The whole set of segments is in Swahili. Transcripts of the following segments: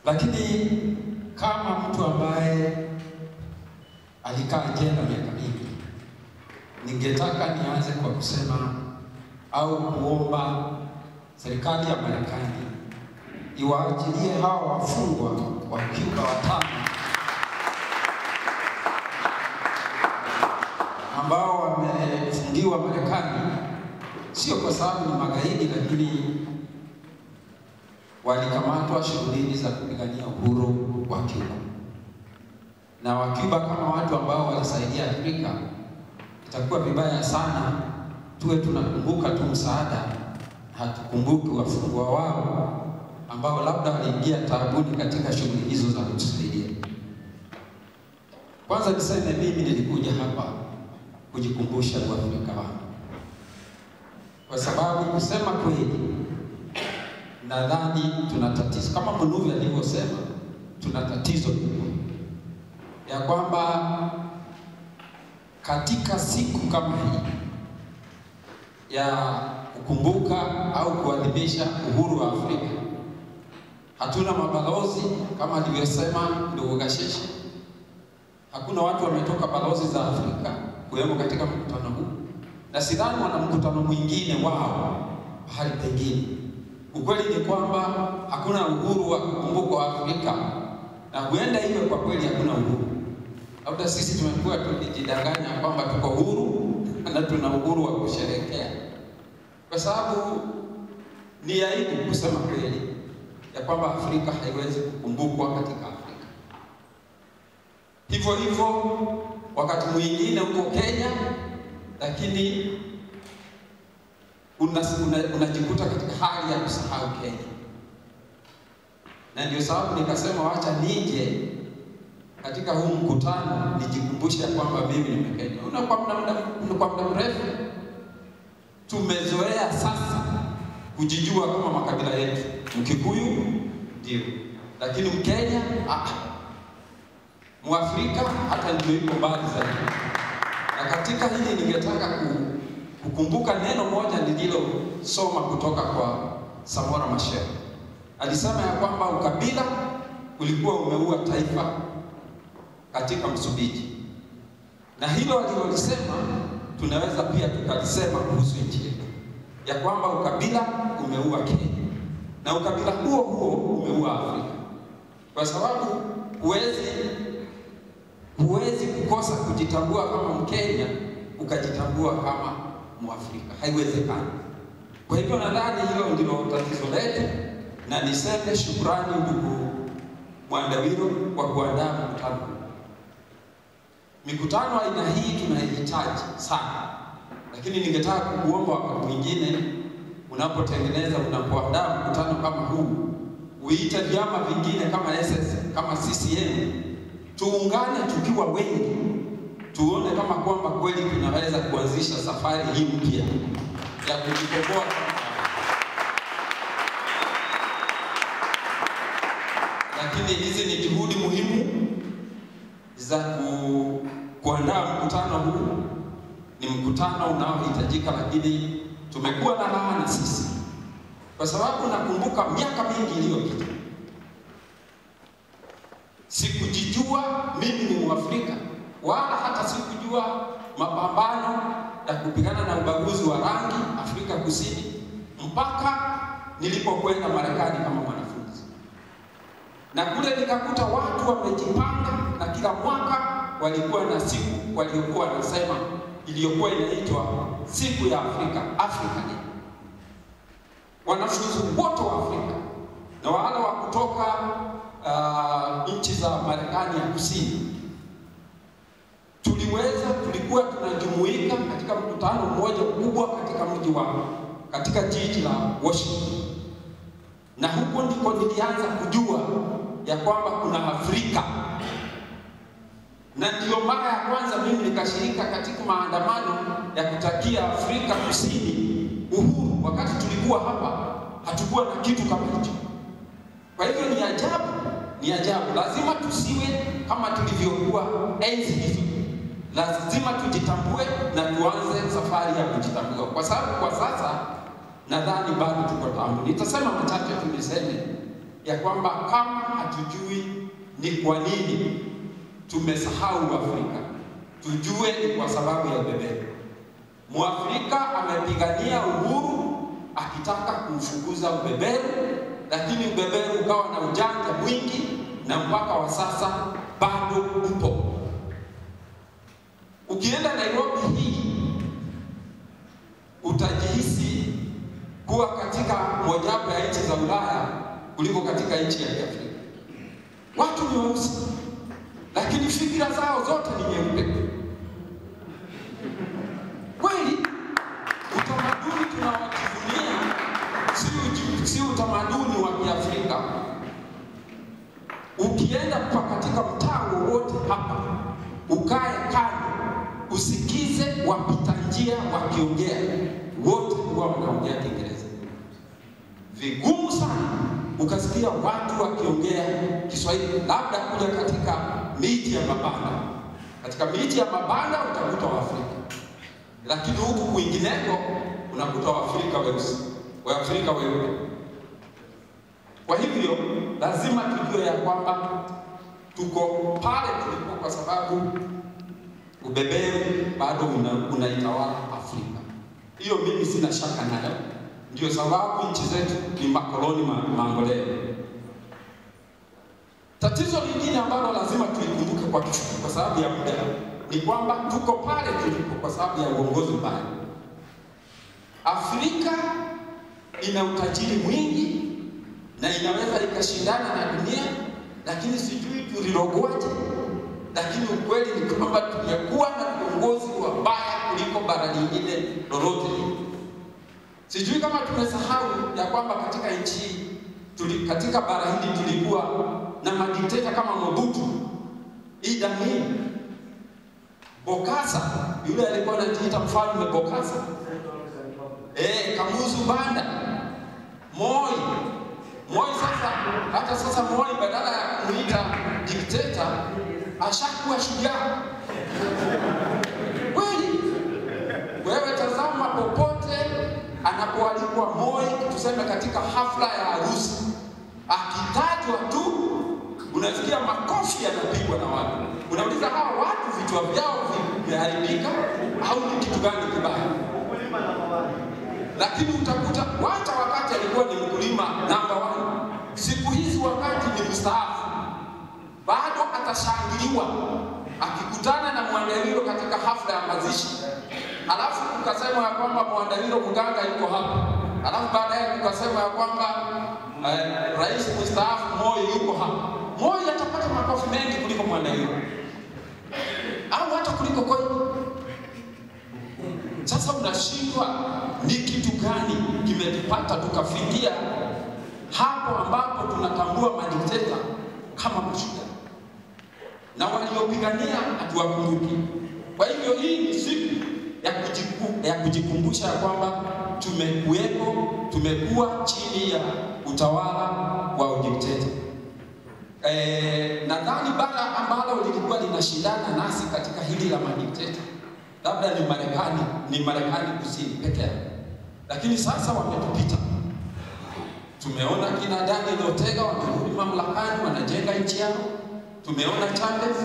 Lakini kama mtu ambaye alikaa jela miaka mingi, ningetaka nianze kwa kusema au kuomba serikali ya Marekani iwaachilie hawa wafungwa wa Cuba 5 ambao wamefungiwa Marekani, sio kwa sababu ni magaidi, lakini walikamatwa shughuli za kupigania uhuru wa Cuba. Na wa Cuba kama watu ambao walisaidia Afrika, itakuwa vibaya sana tuwe tunakumbuka tu msaada, hatukumbuki wafungwa wao ambao labda waliingia taabuni katika shughuli hizo za kutusaidia. Kwanza niseme mimi nilikuja hapa kujikumbusha Uafrika wangu, kwa sababu kusema kweli nadhani tuna tatizo, kama Mnuvi alivyosema, tuna tatizo kubwa ya kwamba katika siku kama hii ya kukumbuka au kuadhimisha uhuru wa Afrika, hatuna mabalozi kama alivyosema ndugu Gasheshi. Hakuna watu wametoka balozi za Afrika kuwemo katika mkutano huu, na sidhani wana mkutano mwingine wao hali pengine. Ukweli ni kwamba hakuna uhuru wa kukumbuka wa Afrika, na huenda iwe kwa kweli hakuna uhuru. Labda sisi tumekuwa tukijidanganya kwamba tuko huru na tuna uhuru wa kusherehekea, kwa sababu ni aibu kusema kweli ya kwamba Afrika haiwezi kukumbukwa katika Afrika. Hivyo hivyo wakati mwingine uko Kenya, lakini unajikuta katika hali ya kusahau Kenya. Na ndio sababu nikasema wacha nije katika huu mkutano nijikumbushe kwamba mimi ni Mkenya. Kwa muda mrefu tumezoea sasa kujijua kama makabila yetu. Mkikuyu ndio, lakini Mkenya Mwafrika hata ndio yuko mbali zaidi. Na katika hili ningetaka kukumbuka neno moja nililosoma kutoka kwa Samora Machel. Alisema ya kwamba ukabila ulikuwa umeua taifa katika Msumbiji. Na hilo alilolisema tunaweza pia tukalisema kuhusu nchi yetu, ya kwamba ukabila umeua Kenya, na ukabila huo umeua Afrika. Kwa sababu huwezi kukosa kujitambua kama Mkenya ukajitambua kama Mwafrika, haiwezekani. Kwa hivyo nadhani hilo ndilo tatizo letu, na niseme shukrani ndugu Mwandawiro kwa kuandaa mkutano. Mikutano aina hii tunahitaji sana, lakini ningetaka kukuomba wakati mwingine unapoandaa mkutano kama huu, uite vyama vingine kama SS, kama CCM, tuungane tukiwa wengi, tuone kama kwamba kweli tunaweza kuanzisha safari hii mpya ya kujikomboa. Lakini hizi ni juhudi muhimu za kuandaa mkutano huu. Ni mkutano unaohitajika, lakini tumekuwa na laana sisi, kwa sababu nakumbuka miaka mingi iliyopita sikujijua mimi ni Mwafrika, wala hata sikujua mapambano ya kupigana na ubaguzi wa rangi Afrika Kusini, mpaka nilipokwenda Marekani kama mwanafunzi. Na kule nikakuta watu wamejipanga, na kila mwaka walikuwa na siku waliokuwa wanasema, iliyokuwa inaitwa siku ya Afrika, Africa Day. Wanafunzi wote wa Afrika na wale wa kutoka nchi za Marekani ya Kusini tulikuwa tunajumuika katika mkutano mmoja mkubwa katika jiji la Washington. Na huko ndiko nilianza kujua ya kwamba kuna Afrika. Na ndio mara ya kwanza mimi nikashirika katika maandamano ya kutakia Afrika Kusini uhuru. Wakati tulikuwa hapa hatukuwa na kitu kama hicho. Kwa hivyo ni ajabu. Lazima tusiwe kama tulivyokuwa enzi hizo. Lazima tujitambue na tuanze safari ya kujitambua, kwa sababu kwa sasa nadhani bado tuko tamu. Nitasema machache tu niseme ya kwamba kama hatujui ni kwa nini tumesahau Afrika, tujue ni kwa sababu ya ubeberu. Mwafrika amepigania uhuru akitaka kufukuza ubeberu, lakini ubeberu ukawa na ujanja mwingi na mpaka wa sasa bado upo. Ukienda Nairobi hii utajihisi kuwa katika mojawapo ya nchi za Ulaya kuliko katika nchi ya Afrika. Watu ni weusi, lakini fikira zao zote ni nyeupe. Kweli utamaduni tunawajivunia si utamaduni wa Kiafrika. Ukienda kwa katika mtaa wowote hapa, ukae kando, usikize wapita njia wakiongea, wote huwa wanaongea Kiingereza. Vigumu sana ukasikia watu wakiongea Kiswahili, labda kuja katika miji ya mabanda. Katika miji ya mabanda utakuta Waafrika, lakini huku kwingineko unakuta Waafrika weusi, Waafrika weupe. Kwa hivyo lazima tujue ya kwamba tuko pale tulipo kwa sababu ubeberu bado unaitawala Afrika. Hiyo mimi sina shaka nayo. Ndio sababu nchi zetu ni makoloni mamboleo. Tatizo lingine ambalo lazima tulikumbuke kwa kifupi kwa sababu ya muda ni kwamba tuko pale tulipo kwa sababu ya uongozi mbaya. Afrika ina utajiri mwingi na inaweza ikashindana na dunia, lakini sijui tulirogoaje. Lakini ukweli ni kwamba tumekuwa na viongozi wabaya kuliko bara lingine lolote. Sijui kama tumesahau ya kwamba katika nchi katika bara hili tulikuwa na madikteta kama Mobutu, Idi Amin, Bokassa, yule alikuwa anajiita mfalme Bokassa, Kamuzu Banda, Moi sasa, hata sasa Moi badala ya kumuita dikteta ashakuwa shujaa. Kweli wewe tazama popote anapoalikwa Moi, tuseme katika hafla ya harusi, akitajwa tu unasikia makofi yanapigwa na watu. Unauliza hawa watu vichwa vyao vimeharibika au ni kitu gani kibaya? Lakini utakuta wacha wakati alikuwa ni mkulima namba 1, siku hizi wakati ni mstaafu, bado atashangiliwa akikutana na Mwandawiro katika hafla ya mazishi. Alafu ukasema ya kwamba Mwandawiro mganga yuko hapa. Alafu baadaye ukasema ya kwamba rais mstaafu Moi yuko hapa. Moi atapata makofi mengi kuliko Mwandawiro, au hata kuliko Koi. Sasa unashindwa ni kitu gani kimetupata tukafikia hapo ambapo tunatambua madikteta kama mashujaa na waliopigania hatuwakumbuki. Kwa hivyo hii ni siku ya kujikumbusha kwamba tumekuwa chini ya utawala wa udikteta. Nadhani bara ambalo lilikuwa linashindana nasi katika hili la madikteta labda ni Marekani kusini peke yake. Lakini sasa wametupita. Tumeona kina Daniel Ortega wamerudi mamlakani, wanajenga nchi yao. Tumeona Chavez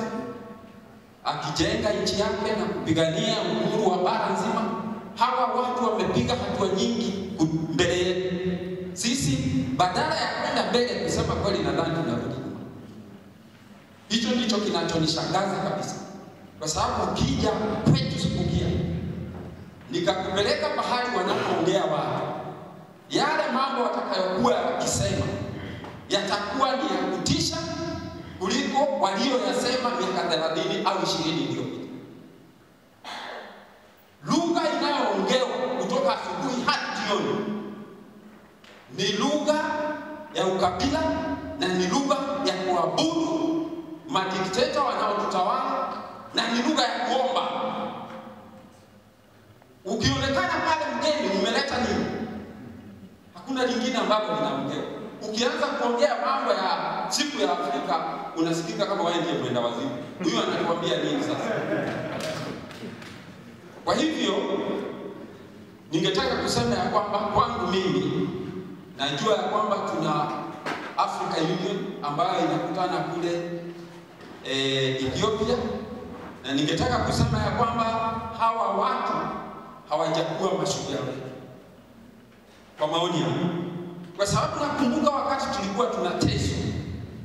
akijenga nchi yake na kupigania uhuru wa bara nzima. Hawa watu wamepiga hatua nyingi mbele yetu. Sisi badala ya kwenda mbele kusema kweli, nadhani tunarudi nyuma. Hicho ndicho kinachonishangaza kabisa. Kwa sababu ukija kwetu Subukia, nikakupeleka mahali wanapoongea watu, yale mambo watakayokuwa wakisema yatakuwa ni ya kutisha kuliko walioyasema miaka 30 au 20 iliyopita. Lugha inayoongewa kutoka asubuhi hadi jioni ni lugha ya ukabila na ni lugha ya kuabudu madikteta wanaotutawala na ni lugha ya kuomba. Ukionekana pale mgeni umeleta nini? Hakuna lingine ambalo linaongea. Ukianza kuongea mambo ya siku ya Afrika unasikika kama wewe ndiye mwenda wazimu. Huyu anatuambia nini sasa? Kwa hivyo ningetaka kusema ya kwamba kwangu mimi najua ya kwamba Africa Union ambayo inakutana kule Ethiopia, na ningetaka kusema ya kwamba hawa watu hawajakuwa mashujaa kwa maoni yangu, kwa sababu nakumbuka wakati tulikuwa tunateswa,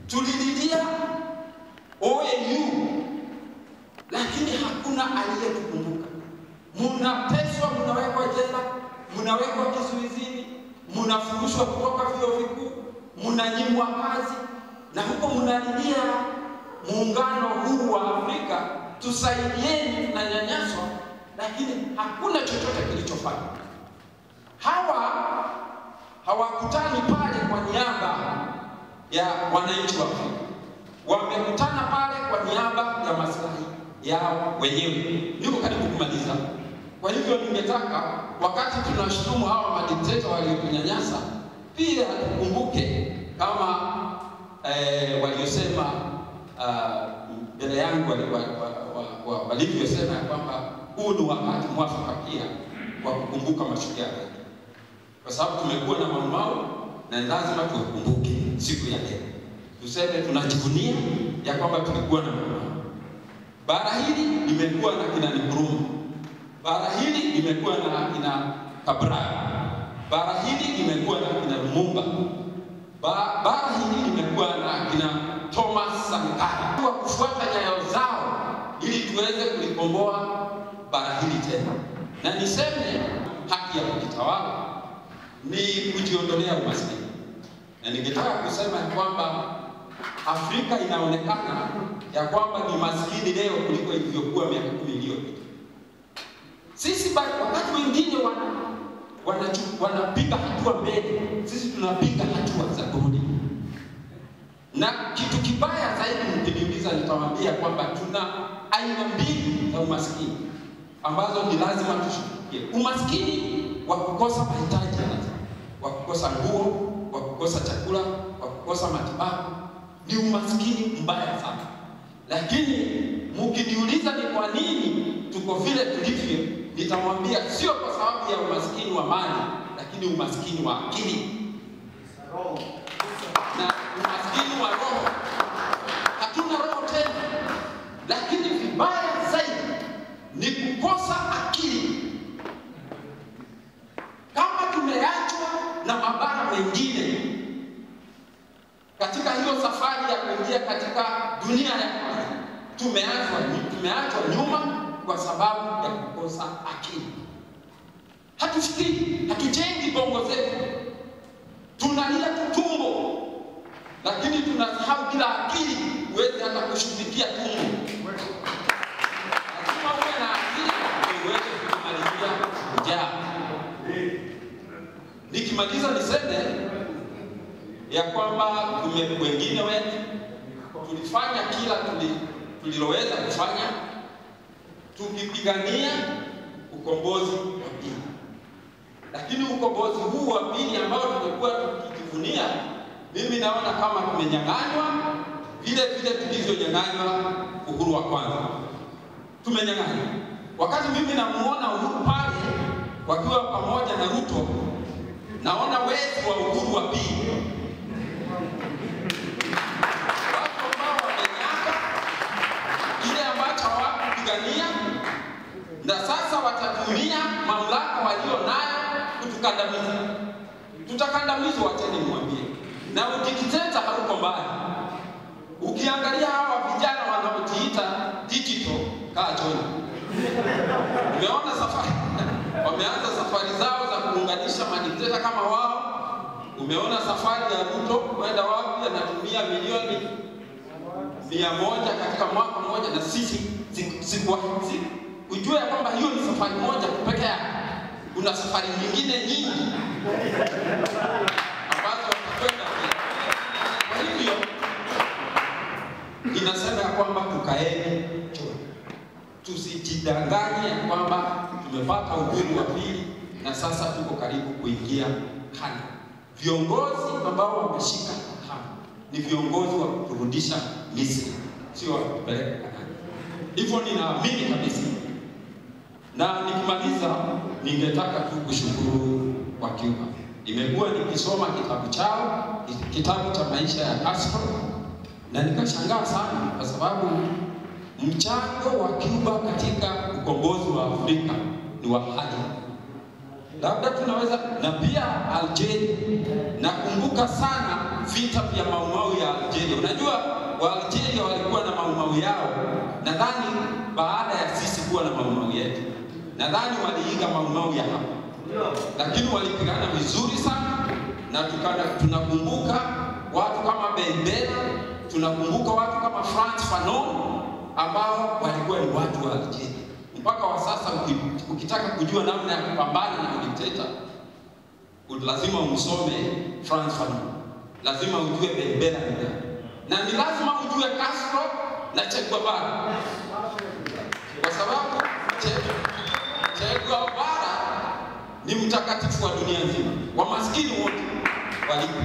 tulililia OAU, lakini hakuna aliyetukumbuka. Mnateswa, mnawekwa jela, mnawekwa kizuizini, mnafurushwa kutoka vyuo vikuu, mnanyimwa kazi, na huko mnalilia muungano huu wa Afrika, tusaidieni, tunanyanyaswa, lakini hakuna chochote kilichofanywa. Hawa hawakutani pale kwa niaba ya wananchi wa Afrika, wamekutana pale kwa niaba ya maslahi yao wenyewe. Niko karibu kumaliza. Kwa hivyo ningetaka wakati tunashutumu hawa madikteta waliotunyanyasa, pia tukumbuke kama waliosema mbele yangu walivyosema ya kwamba huu ni wakati mwafaka pia kwa kukumbuka mashujaa wetu, kwa sababu tumekuwa na mamao na lazima tukumbuke siku ya leo. Tuseme tunajivunia ya kwamba tulikuwa na mamao. Bara hili limekuwa na kina Nkrumah, bara hili limekuwa na kina Cabral, bara hili limekuwa na kina Lumumba, bara hili limekuwa na kina Thomas Sankara, kwa kufuata nyayo zao ili tuweze kulikomboa bara hili tena. Na niseme haki ya kujitawala ni kujiondolea umaskini, na ningetaka kusema kwamba Afrika inaonekana ya kwamba ni maskini leo kuliko ilivyokuwa miaka 10 iliyopita. Sisi wakati wengine wanapiga hatua mbele, sisi tunapiga hatua za kurudi. Na kitu kibaya zaidi mkiniuliza, nitawaambia kwamba tuna aina mbili za umaskini ambazo ni lazima tushughulikie. Umaskini wa kukosa mahitaji ya lazima, wa kukosa nguo, wa kukosa chakula, wa kukosa matibabu, ni umaskini mbaya sana. Lakini mkiniuliza ni kwa nini tuko vile tulivyo, nitamwambia sio kwa sababu ya umaskini wa mali, lakini umaskini wa akili na umaskini wa roho. Hatuna roho tena, lakini vibaya zaidi ni kukosa akili. Kama tumeachwa na mabara mengine katika hiyo safari ya kuingia katika dunia ya kwanza, tumeachwa nyuma kwa sababu ya kukosa akili. Hatufikiri, hatujengi bongo zetu, tunalia tumbo, lakini tunasahau bila akili uweze hata kushughulikia tumbo. Lazima uwe na akili uweze kumalizia njaa. Nikimaliza niseme ya kwamba wengine wetu tulifanya kila tuliloweza kufanya tukipigania ukombozi wa pili, lakini ukombozi huu wa pili ambao tumekuwa tukijivunia, mimi naona kama tumenyang'anywa vile vile tulivyonyang'anywa uhuru wa kwanza. Tumenyang'anywa. Wakati mimi namuona Uhuru pale wakiwa pamoja na Ruto, naona wezi wa uhuru wa pili, watu ambao wamenyaka kile ambacho hawakupigania, na sasa watatumia mamlaka walio nayo kutukandamiza. Tutakandamizwa, wacheni nimwambie, na udikteta hauko mbali. Ukiangalia hawa vijana wanaojiita digital kajoni, umeona safari wameanza safari zao za kuunganisha madikteta kama wao. Umeona safari ya Ruto kwenda wapi, anatumia milioni 100 katika mwaka mmoja, na sisi ujue ya kwamba hiyo ni safari moja pekee yake. Kuna safari nyingine nyingi ambazo watakwenda. Kwa hivyo inasema ya kwamba tukaeni choni, tusijidanganye ya kwamba tumepata uhuru wa pili na sasa tuko karibu kuingia Kanani. Viongozi ambao wameshika hatamu ni viongozi wa kurudisha Misri, sio wa kupeleka Kanani. Hivyo ninaamini kabisa. Na nikimaliza, ningetaka tu kushukuru kwa Cuba. Nimekuwa nikisoma kitabu chao, kitabu cha maisha ya Castro, na nikashangaa sana kwa sababu mchango wa Cuba katika ukombozi wa Afrika ni wa hali. Labda tunaweza, na pia Algeria. Nakumbuka sana vita vya Maumau ya Algeria. Unajua wa Algeria walikuwa na Maumau yao. Nadhani baada ya sisi kuwa na Maumau yetu, nadhani waliiga Maumau ya hapa. Lakini walipigana vizuri sana, na tunakumbuka watu kama Bembela, tunakumbuka watu kama Frantz Fanon ambao walikuwa ni watu wa Algeria. Mpaka wa sasa ukitaka kujua namna ya kupambana na udikteta, lazima umsome Frantz Fanon, lazima ujue Bembela ni nani, na ni lazima ujue Castro na Che Guevara, kwa sababu Che Guevara ni mtakatifu wa dunia nzima, wa maskini wote walipo.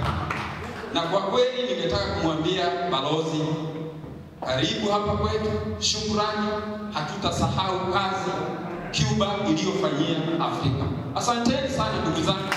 Na kwa kweli ningetaka kumwambia balozi, karibu hapa kwetu, shukrani, hatutasahau kazi Cuba iliyofanyia Afrika. Asanteni sana ndugu zangu.